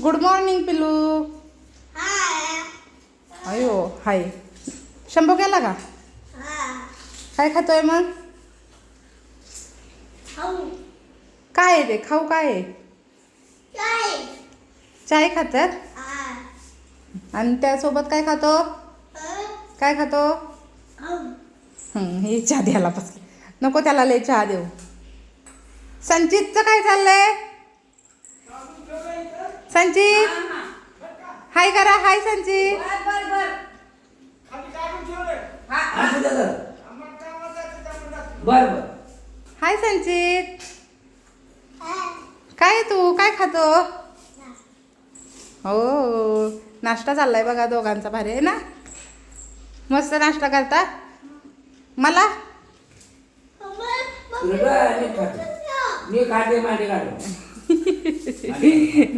Good morning पिलू. अयो हाय. शंभू गेला का? काय खातोय मग? काय आहे ते खाऊ? काय आहे? चाय खातात. आणि त्यासोबत काय खातो? काय खातो? हे चहा द्यायला बसले. नको त्याला लय चहा देऊ. संचितचं काय चाललंय? संचित हाय करा. हाय संचित. हाय संचित. काय तू काय खातो? हो नाश्ता चाललाय बघा दोघांचा भारी आहे ना. मस्त नाश्ता करता. मला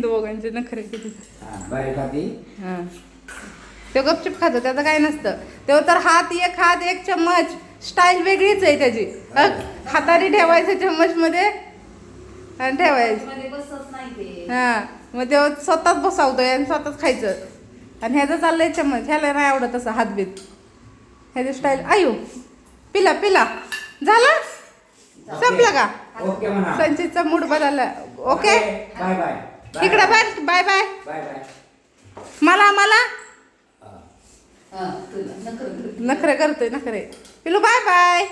दोघांचे नखरे किती. हां तो गपचूप खातो त्याचं काय नसतं. तो तर हात एक चम्मच. स्टाईल वेगळीच आहे त्याची. हाताने ठेवायचं चम्मच मध्ये आणि ठेवायचं. हां मग तो स्वतःच बसावतोय आणि स्वतःच खायचं. आणि ह्याचं चाललंय चम्मच. ह्याला नाही आवडत असं हातबीत. ह्याची स्टाईल. आयु पिला झालं. संपलं का? संचितचा मूड बदलला. ओके इकडं बाय बाय. मला नखरे करतोय नखरे. पिलू बाय बाय.